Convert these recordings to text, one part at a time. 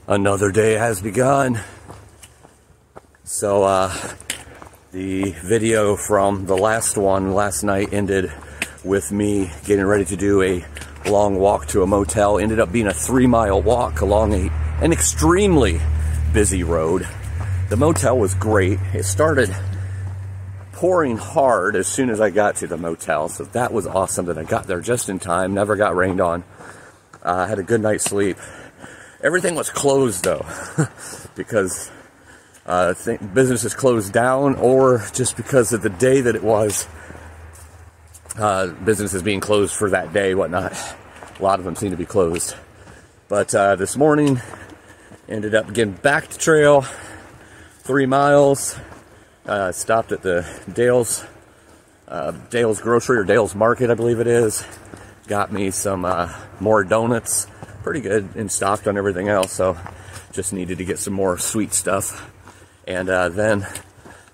Another day has begun. So the video from the last one last night ended with me getting ready to do a long walk to a motel. Ended up being a 3-mile walk along an extremely busy road. The motel was great. It started pouring hard as soon as I got to the motel, so that was awesome that I got there just in time. Never got rained on. I had a good night's sleep. Everything was closed though, because businesses closed down, or just because of the day that it was, businesses being closed for that day, whatnot. A lot of them seem to be closed. But this morning, ended up getting back to trail, 3 miles. Stopped at the Dale's Grocery, or Dale's Market, I believe it is. Got me some more donuts. Pretty good and stocked on everything else, so just needed to get some more sweet stuff. And then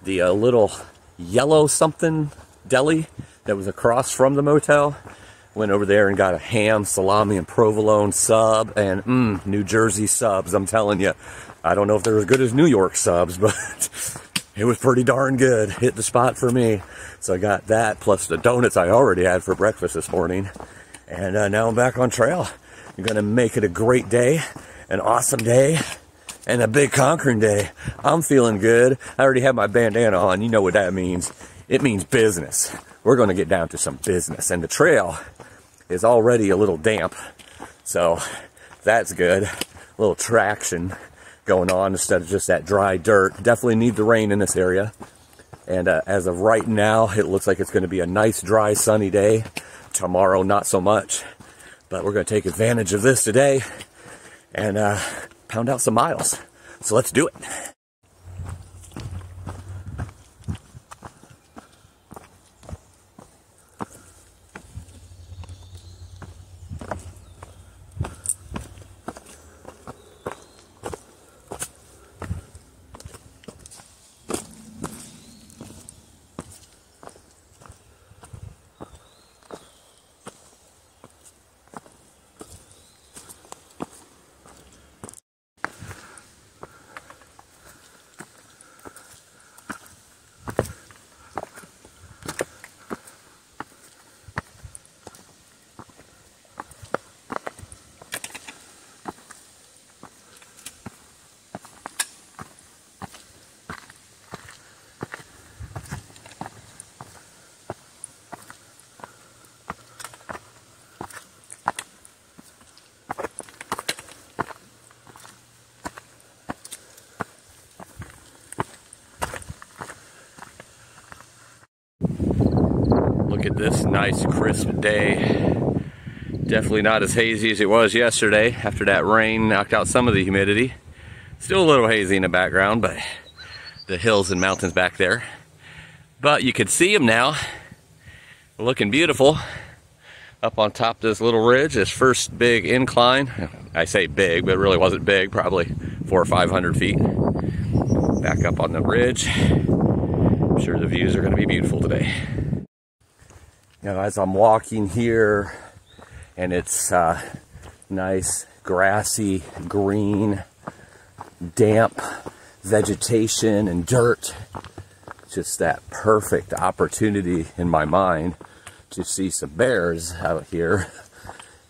the little yellow something deli that was across from the motel, went over there and got a ham, salami, and provolone sub, and New Jersey subs. I'm telling you, I don't know if they're as good as New York subs, but it was pretty darn good. Hit the spot for me. So I got that, plus the donuts I already had for breakfast this morning. And now I'm back on trail. I'm gonna make it a great day, an awesome day, and a big conquering day. I'm feeling good. I already have my bandana on. You know what that means. It means business. We're gonna get down to some business. And the trail is already a little damp, so that's good. A little traction going on instead of just that dry dirt. Definitely need the rain in this area. And as of right now, it looks like it's gonna be a nice, dry, sunny day. Tomorrow, not so much. But we're going to take advantage of this today and pound out some miles. So let's do it. Look at this nice crisp day. Definitely not as hazy as it was yesterday after that rain knocked out some of the humidity. Still a little hazy in the background, but the hills and mountains back there. But you can see them now, looking beautiful up on top of this little ridge, this first big incline. I say big, but it really wasn't big, probably 400 or 500 feet. Back up on the ridge. I'm sure the views are going to be beautiful today. You know, as I'm walking here, and it's nice, grassy, green, damp vegetation and dirt. Just that perfect opportunity in my mind to see some bears out here.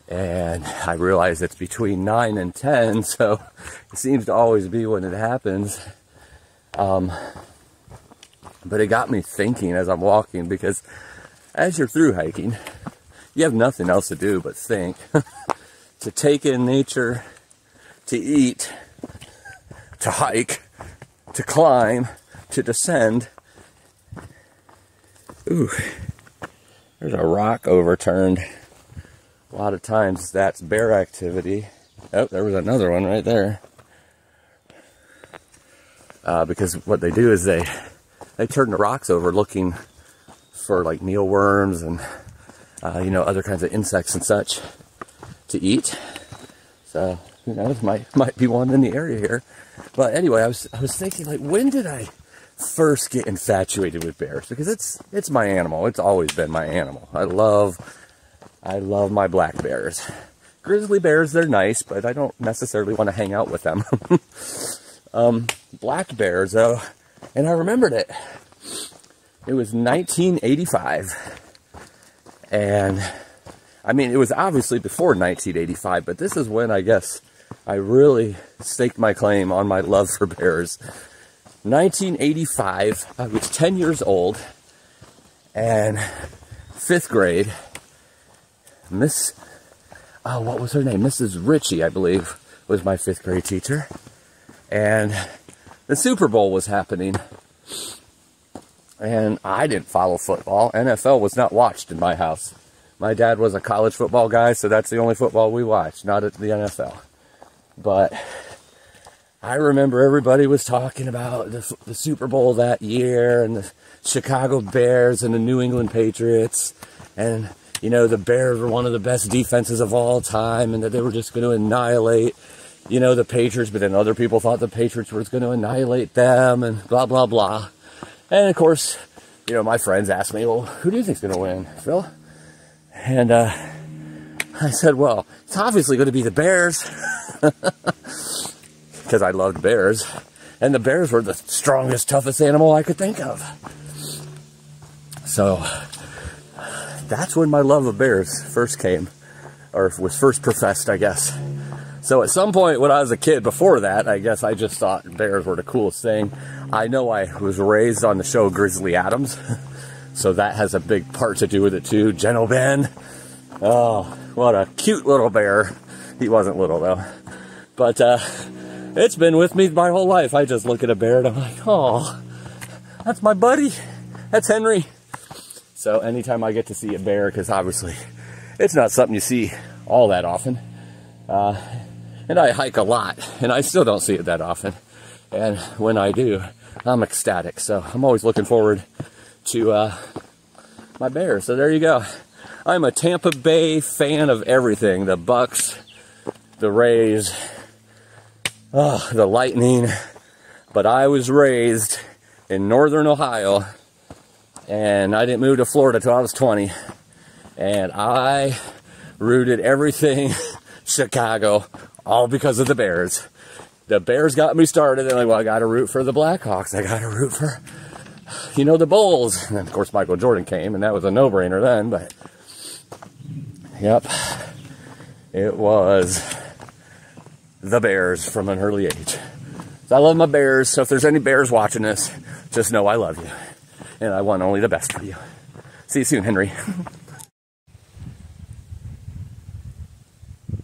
And I realize it's between 9 and 10, so it seems to always be when it happens. But it got me thinking as I'm walking, because as you're through hiking, you have nothing else to do but think. To take in nature, to eat, to hike, to climb, to descend. Ooh, there's a rock overturned. A lot of times that's bear activity. Oh, there was another one right there. Because what they do is they turn the rocks over looking for like mealworms and you know, other kinds of insects and such to eat. So who knows, might be one in the area here. But anyway, I was thinking, like, when did I first get infatuated with bears? Because it's my animal. It's always been my animal. I love my black bears. Grizzly bears, they're nice, but I don't necessarily want to hang out with them. Black bears, though, and I remembered it. It was 1985. And, I mean, it was obviously before 1985, but this is when, I guess, I really staked my claim on my love for bears. 1985, I was 10 years old, and 5th grade, what was her name? Mrs. Ritchie, I believe, was my 5th grade teacher. And the Super Bowl was happening. And I didn't follow football. NFL was not watched in my house. My dad was a college football guy, so that's the only football we watched, not at the NFL. But I remember everybody was talking about the Super Bowl that year, and the Chicago Bears and the New England Patriots. And, you know, the Bears were one of the best defenses of all time, and that they were just going to annihilate, you know, the Patriots. But then other people thought the Patriots were going to annihilate them, and blah, blah, blah. And, of course, you know, my friends asked me, well, who do you think's going to win, Phil? And I said, well, it's obviously going to be the Bears. Because I loved bears. And the bears were the strongest, toughest animal I could think of. So, that's when my love of bears first came. Or was first professed, I guess. So at some point when I was a kid, before that, I guess I just thought bears were the coolest thing. I know I was raised on the show Grizzly Adams, so that has a big part to do with it too. Geno Ben. Oh, what a cute little bear. He wasn't little though. But it's been with me my whole life. I just look at a bear and I'm like, oh, that's my buddy. That's Henry. So anytime I get to see a bear, because obviously it's not something you see all that often. And I hike a lot, and I still don't see it that often. And when I do, I'm ecstatic. So I'm always looking forward to my bears. So there you go. I'm a Tampa Bay fan of everything. The Bucks, the Rays, the Lightning. But I was raised in northern Ohio, and I didn't move to Florida till I was 20. And I rooted everything Chicago, all because of the Bears. The Bears got me started, and well, I got to root for the Blackhawks. I got to root for, you know, the Bulls. And then, of course, Michael Jordan came, and that was a no-brainer then. But, yep, it was the Bears from an early age. So I love my Bears. So if there's any Bears watching this, just know I love you, and I want only the best for you. See you soon, Henry.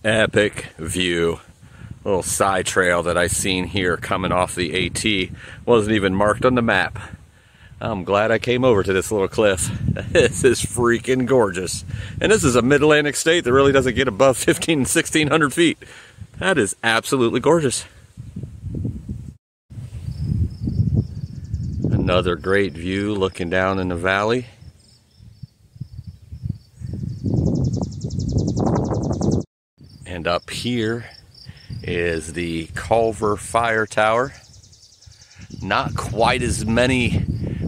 Epic view. Little side trail that I seen here coming off the AT. Wasn't even marked on the map. I'm glad I came over to this little cliff. This is freaking gorgeous. And this is a mid-Atlantic state that really doesn't get above 1,600 feet. That is absolutely gorgeous. Another great view looking down in the valley. And up here is the Culver Fire Tower. Not quite as many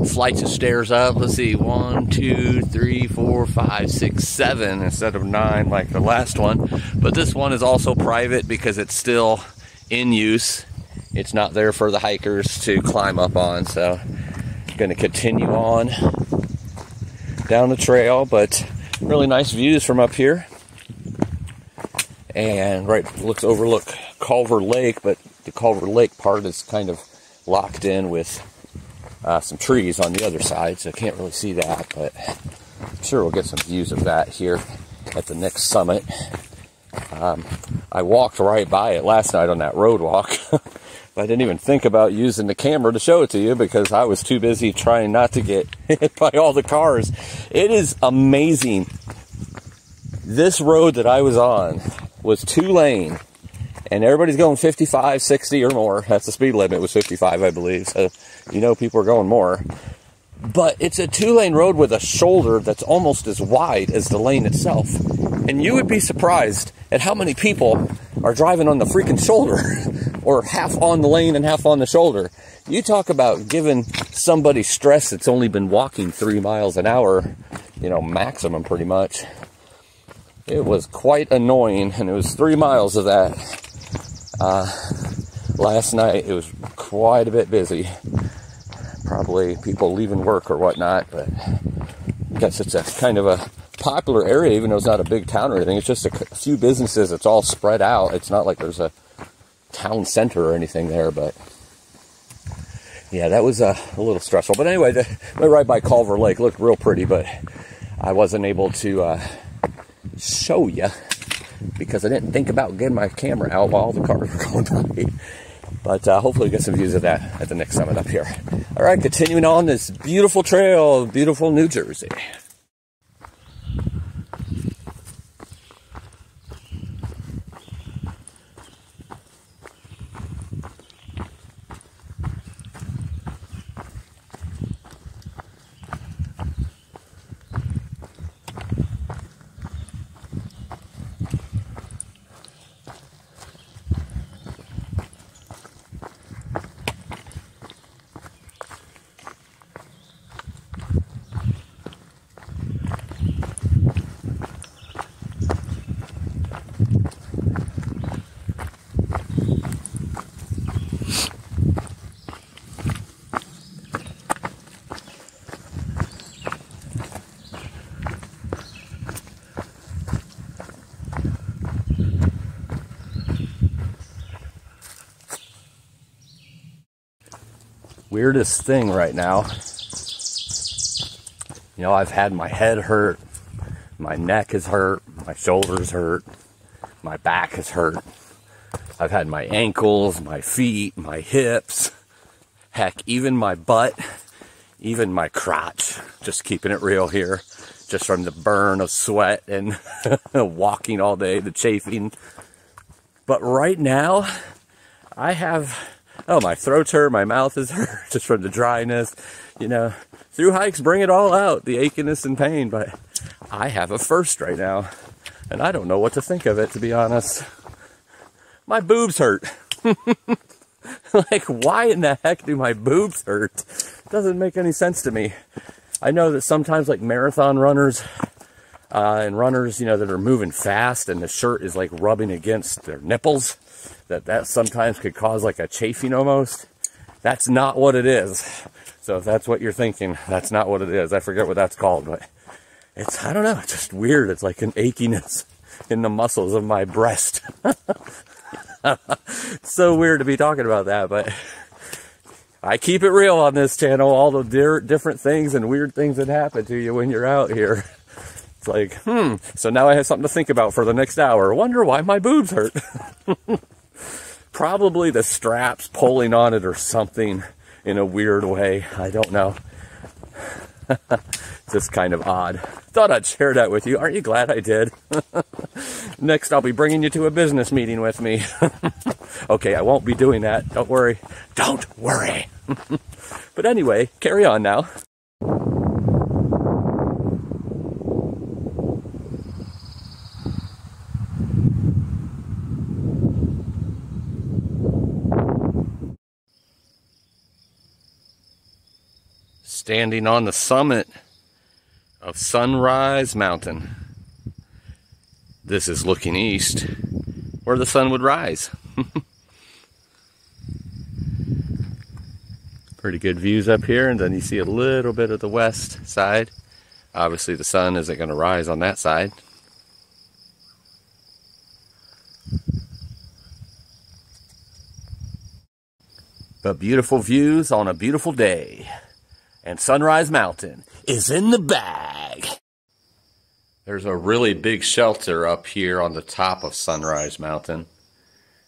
flights of stairs up. Let's see, 1, 2, 3, 4, 5, 6, 7 instead of 9 like the last one. But this one is also private because it's still in use. It's not there for the hikers to climb up on. So I'm going to continue on down the trail, but really nice views from up here. And right, overlook Culver Lake, but the Culver Lake part is kind of locked in with some trees on the other side, so I can't really see that, but I'm sure we'll get some views of that here at the next summit. I walked right by it last night on that road walk, but I didn't even think about using the camera to show it to you because I was too busy trying not to get hit by all the cars. It is amazing. This road that I was on was 2-lane, and everybody's going 55, 60 or more. That's the speed limit, was 55, I believe, so you know people are going more. But it's a 2-lane road with a shoulder that's almost as wide as the lane itself. And you would be surprised at how many people are driving on the freaking shoulder, or half on the lane and half on the shoulder. You talk about giving somebody stress that's only been walking 3 miles an hour, you know, maximum pretty much. it was quite annoying, and it was 3 miles of that. Last night it was quite a bit busy. Probably people leaving work or whatnot, but I guess it's a kind of a popular area, even though it's not a big town or anything. It's just a few businesses. It's all spread out. It's not like there's a town center or anything there, but yeah, that was a little stressful. But anyway, my ride by Culver Lake looked real pretty, but I wasn't able to show you because I didn't think about getting my camera out while all the cars were going by. But hopefully we get some views of that at the next summit up here. All right, continuing on this beautiful trail of beautiful New Jersey. Weirdest thing right now, you know, I've had my head hurt, my neck is hurt, my shoulders hurt, my back is hurt. I've had my ankles, my feet, my hips, heck, even my butt, even my crotch, just keeping it real here, just from the burn of sweat and walking all day, the chafing. But right now, I have, oh, my throat's hurt, my mouth is hurt, just from the dryness. You know, Thru-Hikes bring it all out, the achiness and pain, but I have a first right now, and I don't know what to think of it, to be honest. My boobs hurt. Like, why in the heck do my boobs hurt? Doesn't make any sense to me. I know that sometimes, like, marathon runners and runners, you know, that are moving fast and the shirt is, like, rubbing against their nipples, that sometimes could cause like a chafing almost. That's not what it is. So if that's what you're thinking, that's not what it is. I forget what that's called, but it's, I don't know, it's just weird. It's like an achiness in the muscles of my breast. It's so weird to be talking about that, but I keep it real on this channel. All the different things and weird things that happen to you when you're out here. It's like, so now I have something to think about for the next hour. I wonder why my boobs hurt. Probably the straps pulling on it or something in a weird way. I don't know. Just kind of odd. Thought I'd share that with you. Aren't you glad I did? Next, I'll be bringing you to a business meeting with me. Okay, I won't be doing that. Don't worry. Don't worry. But anyway, carry on now. Standing on the summit of Sunrise Mountain. This is looking east, where the sun would rise. Pretty good views up here, and then you see a little bit of the west side. Obviously the sun isn't going to rise on that side. But beautiful views on a beautiful day. And Sunrise Mountain is in the bag. There's a really big shelter up here on the top of Sunrise Mountain.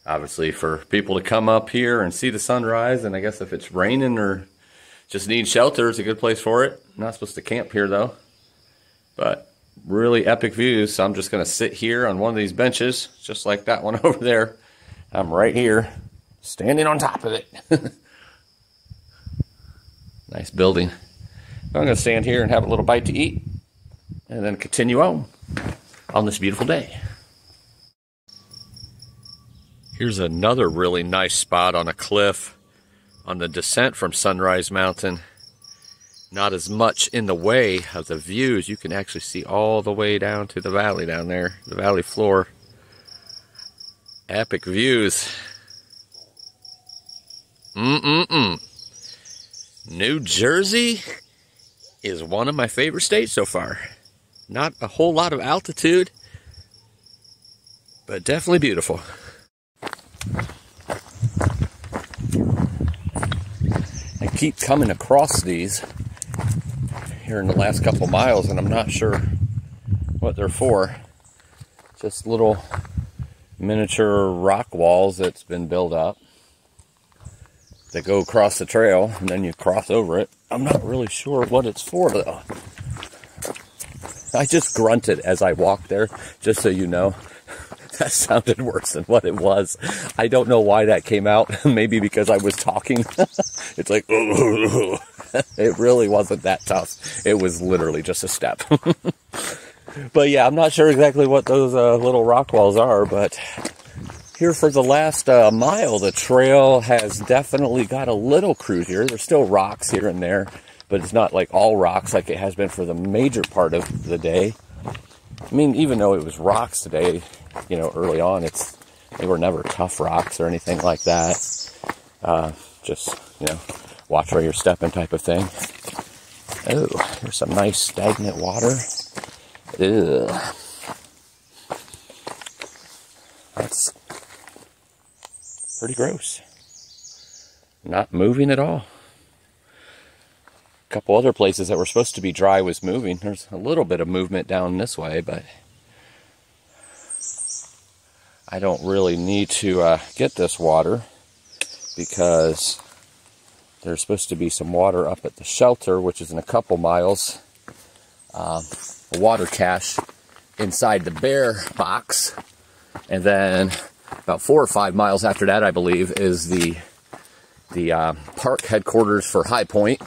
Obviously for people to come up here and see the sunrise, and I guess if it's raining or just need shelter, it's a good place for it. Not supposed to camp here though. But really epic views, so I'm just going to sit here on one of these benches, just like that one over there. I'm right here, standing on top of it. Nice building. I'm going to stand here and have a little bite to eat and then continue on this beautiful day. Here's another really nice spot on a cliff on the descent from Sunrise Mountain. not as much in the way of the views. You can actually see all the way down to the valley down there, the valley floor. Epic views. New Jersey is one of my favorite states so far. Not a whole lot of altitude, but definitely beautiful. I keep coming across these here in the last couple miles, and I'm not sure what they're for. Just little miniature rock walls that's been built up that go across the trail, and then you cross over it. I'm not really sure what it's for, though. I just grunted as I walked there, just so you know. That sounded worse than what it was. I don't know why that came out. Maybe because I was talking. It's like, ooh. It really wasn't that tough. It was literally just a step. But yeah, I'm not sure exactly what those little rock walls are, but here for the last mile, the trail has definitely got a little cruisier. There's still rocks here and there, but it's not like all rocks like it has been for the major part of the day. I mean, even though it was rocks today, you know, early on, they were never tough rocks or anything like that. Just, you know, watch where you're stepping type of thing. Oh, here's some nice stagnant water. Ugh. That's pretty gross. Not moving at all. A couple other places that were supposed to be dry was moving. There's a little bit of movement down this way, but I don't really need to get this water because there's supposed to be some water up at the shelter, which is in a couple miles. A water cache inside the bear box, and then about 4 or 5 miles after that, I believe, is the park headquarters for High Point.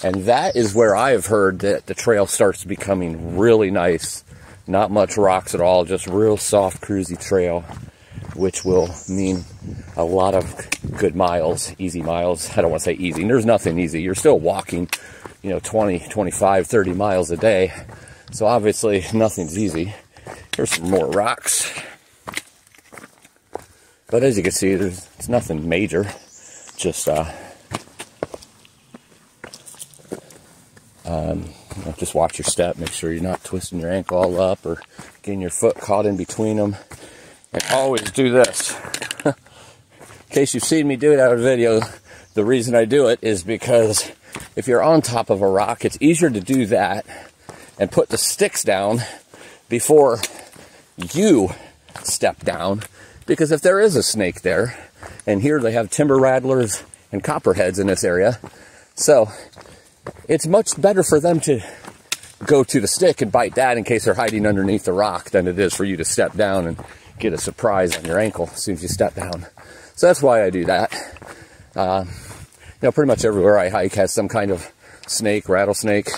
And that is where I've heard that the trail starts becoming really nice. Not much rocks at all, just real soft, cruisy trail, which will mean a lot of good miles, easy miles. I don't want to say easy. There's nothing easy. You're still walking, you know, 20, 25, 30 miles a day. So obviously nothing's easy. Here's some more rocks. But as you can see, it's nothing major. Just just watch your step. Make sure you're not twisting your ankle all up or getting your foot caught in between them. And always do this. In case you've seen me do it out of video, the reason I do it is because if you're on top of a rock, it's easier to do that and put the sticks down before you step down. Because if there is a snake there, and here they have timber rattlers and copperheads in this area, so it's much better for them to go to the stick and bite that in case they're hiding underneath the rock than it is for you to step down and get a surprise on your ankle as soon as you step down. So that's why I do that. You know, pretty much everywhere I hike has some kind of snake, rattlesnake,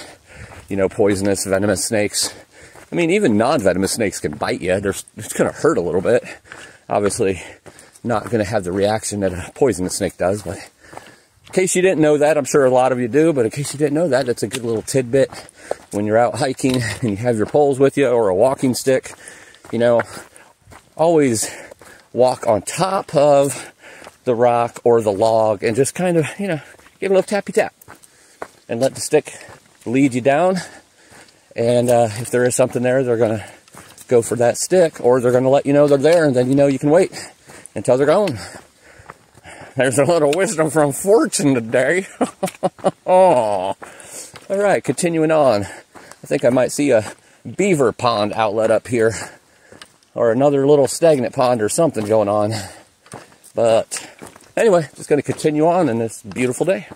you know, poisonous, venomous snakes. I mean, even non-venomous snakes can bite you. It's going to hurt a little bit. Obviously, not going to have the reaction that a poisonous snake does, but in case you didn't know that, I'm sure a lot of you do, but in case you didn't know that, that's a good little tidbit when you're out hiking and you have your poles with you or a walking stick. You know, always walk on top of the rock or the log and just kind of, you know, give a little tappy tap and let the stick lead you down. And if there is something there, they're going to go for that stick, or they're going to let you know they're there, and then you know you can wait until they're gone. There's a little wisdom from Fortune today. Oh. All right, continuing on. I think I might see a beaver pond outlet up here, or another little stagnant pond or something going on. But anyway, just going to continue on in this beautiful day.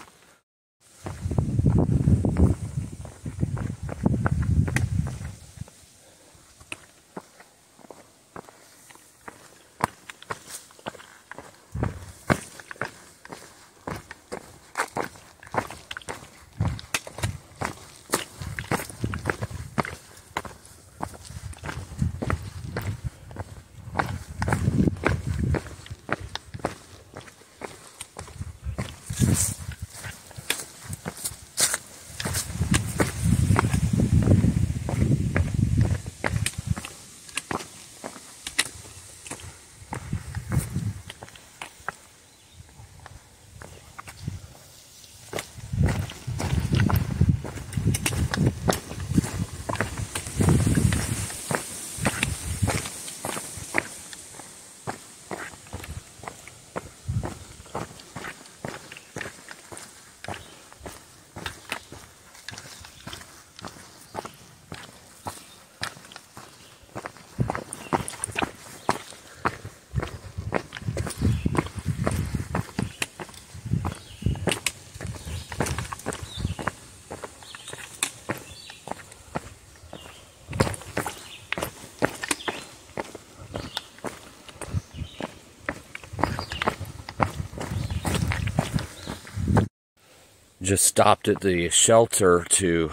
Just stopped at the shelter to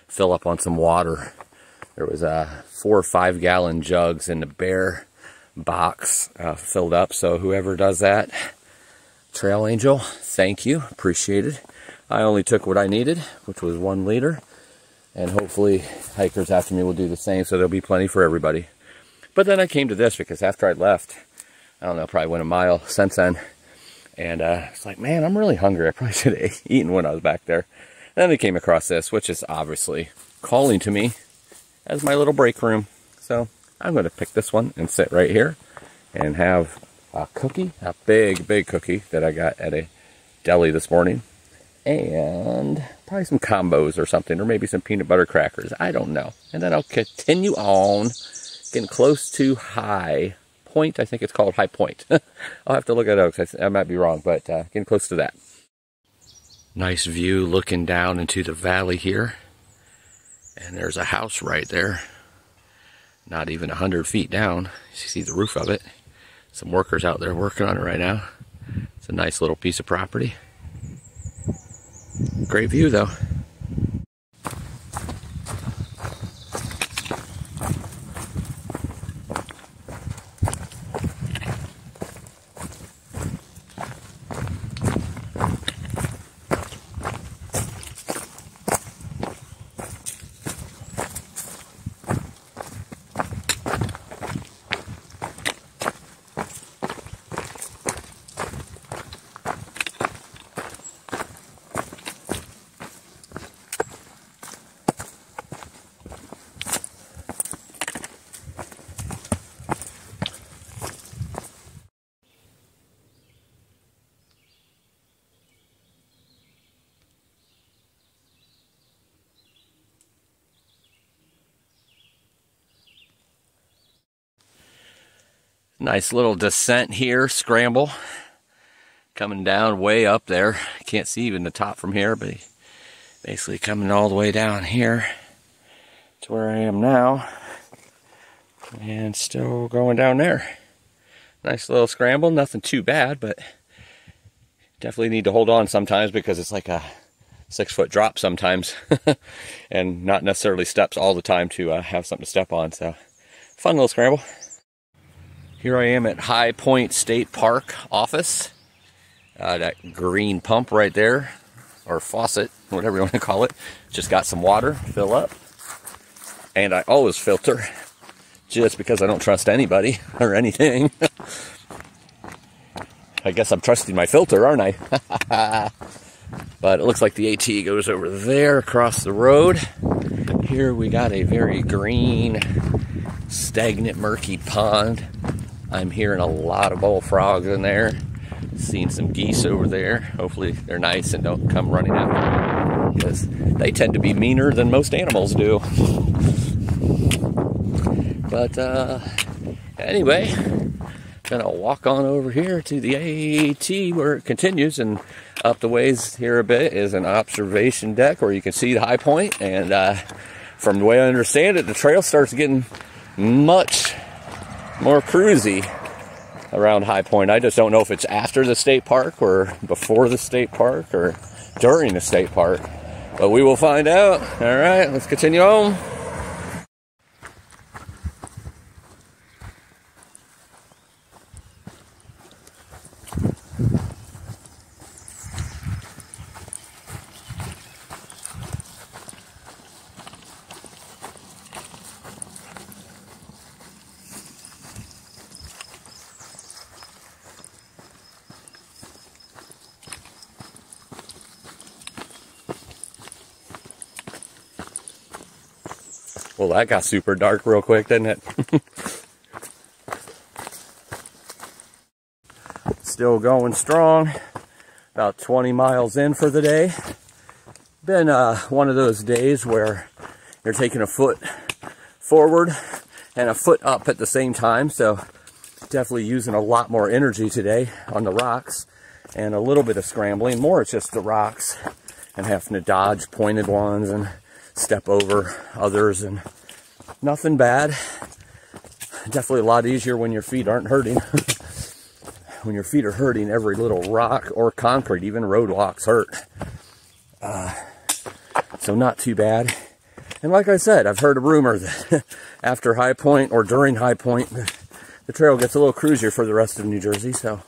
fill up on some water. There was 4 or 5 gallon jugs in the bare box filled up. So whoever does that, Trail Angel, thank you, appreciate it. I only took what I needed, which was 1 liter, and hopefully hikers after me will do the same, so there'll be plenty for everybody. But then I came to this because after I left, I don't know, probably went a mile since then, and it's like, man, I'm really hungry. I probably should have eaten when I was back there. And then I came across this, which is obviously calling to me as my little break room. So I'm going to pick this one and sit right here and have a cookie, a big cookie that I got at a deli this morning, and probably some combos or something, or maybe some peanut butter crackers. I don't know. And then I'll continue on, getting close to High Point. I think it's called High Point. I'll have to look it up because I might be wrong, but getting close to that. Nice view looking down into the valley here. And there's a house right there. Not even 100 feet down. You see the roof of it. Some workers out there working on it right now. It's a nice little piece of property. Great view though. Nice little descent here, scramble. Coming down way up there. Can't see even the top from here, but basically coming all the way down here to where I am now. And still going down there. Nice little scramble, nothing too bad, but definitely need to hold on sometimes because it's like a 6-foot drop sometimes. And not necessarily steps all the time to have something to step on, so fun little scramble. Here I am at High Point State Park office. That green pump right there, or faucet, whatever you want to call it. Just got some water, fill up. And I always filter, just because I don't trust anybody or anything. I guess I'm trusting my filter, aren't I? But it looks like the AT goes over there across the road. Here we got a very green, stagnant, murky pond. I'm hearing a lot of bullfrogs in there. Seeing some geese over there. Hopefully they're nice and don't come running after me, because they tend to be meaner than most animals do. But anyway, gonna walk on over here to the AT where it continues, and up the ways here a bit is an observation deck where you can see the high point. And from the way I understand it, the trail starts getting much more cruisy around High Point. I just don't know if it's after the state park or before the state park or during the state park, but we will find out. All right, let's continue on. Well, that got super dark real quick, didn't it? Still going strong. About 20 miles in for the day. Been one of those days where you're taking a foot forward and a foot up at the same time. So definitely using a lot more energy today on the rocks and a little bit of scrambling. More it's just the rocks and having to dodge pointed ones and step over others, and nothing bad. Definitely a lot easier when your feet aren't hurting. When your feet are hurting, every little rock or concrete, even road walks hurt. So not too bad. And like I said, I've heard a rumor that after High Point or during High Point, the trail gets a little cruisier for the rest of New Jersey. So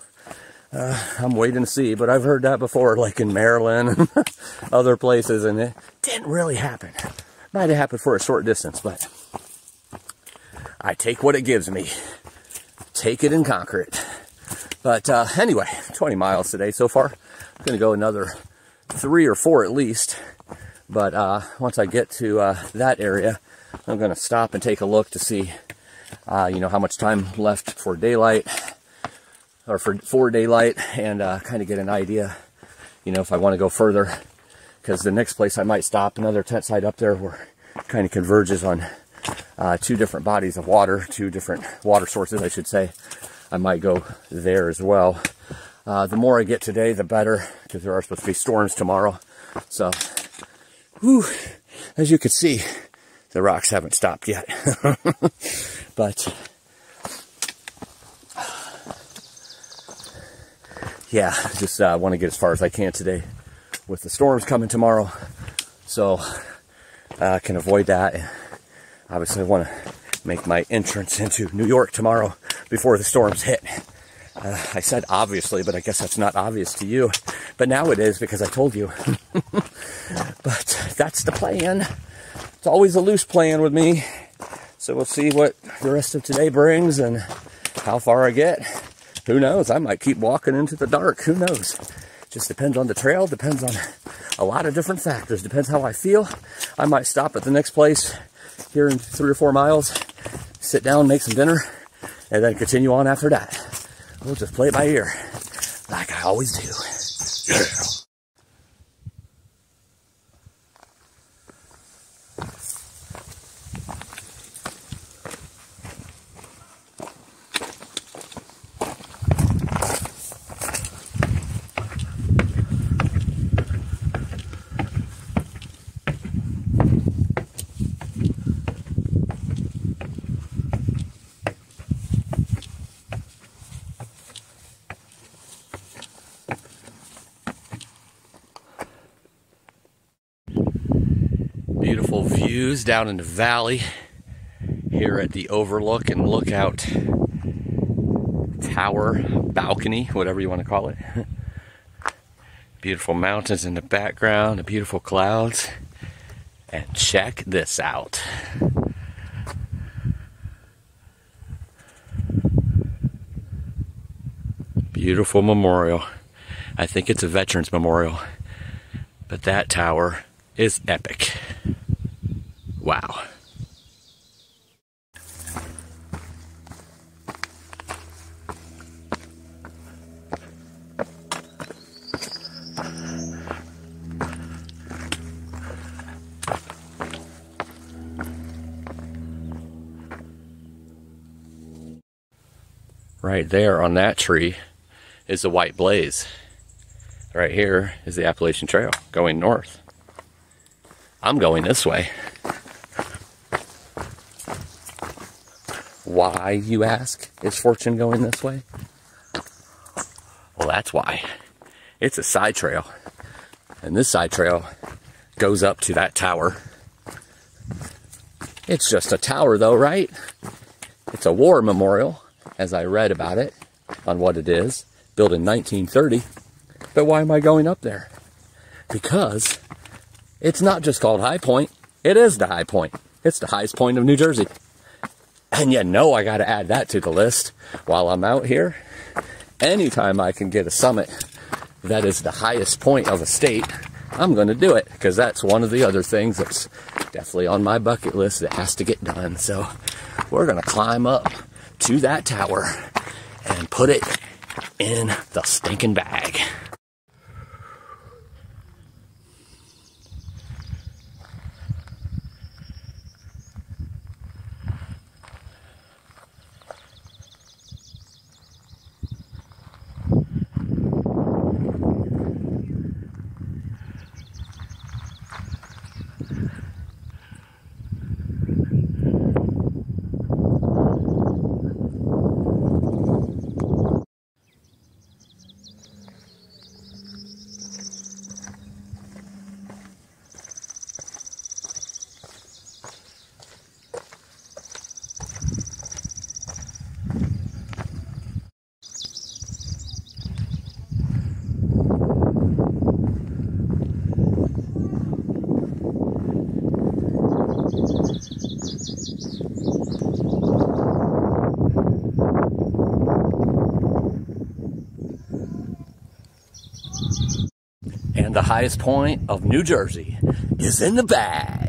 I'm waiting to see. But I've heard that before, like in Maryland and other places, and it didn't really happen. Might have happened for a short distance, but I take what it gives me. Take it and conquer it. But anyway, 20 miles today so far. I'm going to go another 3 or 4 at least. But once I get to that area, I'm going to stop and take a look to see, you know, how much time left for daylight, or for daylight, and kind of get an idea, you know, if I want to go further. Because the next place I might stop, another tent site up there where it kind of converges on 2 different bodies of water, 2 different water sources, I should say. I might go there as well. The more I get today, the better, because there are supposed to be storms tomorrow. So, whew, as you can see, the rocks haven't stopped yet. But, yeah, just want to get as far as I can today with the storms coming tomorrow. So, I can avoid that. And obviously, I want to make my entrance into New York tomorrow before the storms hit. I said obviously, but I guess that's not obvious to you. But now it is, because I told you. But that's the plan. It's always a loose plan with me. So we'll see what the rest of today brings and how far I get. Who knows? I might keep walking into the dark. Who knows? Just depends on the trail. Depends on a lot of different factors. Depends how I feel. I might stop at the next place here in 3 or 4 miles, sit down, make some dinner, and then continue on after that. We'll just play it by ear, like I always do. Yeah. Beautiful views down in the valley here at the overlook and lookout tower, balcony, whatever you want to call it. Beautiful mountains in the background, the beautiful clouds. And check this out. Beautiful memorial. I think it's a veterans memorial, but that tower is epic. Wow. Right there on that tree is the white blaze. Right here is the Appalachian Trail going north. I'm going this way. Why, you ask, is Fortune going this way? Well, that's why. It's a side trail. And this side trail goes up to that tower. It's just a tower though, right? It's a war memorial, as I read about it, on what it is, built in 1930. But why am I going up there? Because it's not just called High Point, it is the High Point. It's the highest point of New Jersey. And you know I gotta add that to the list while I'm out here. Anytime I can get a summit that is the highest point of a state, I'm gonna do it, because that's one of the other things that's definitely on my bucket list that has to get done. So we're gonna climb up to that tower and put it in the stinking bag. And the highest point of New Jersey is in the bag.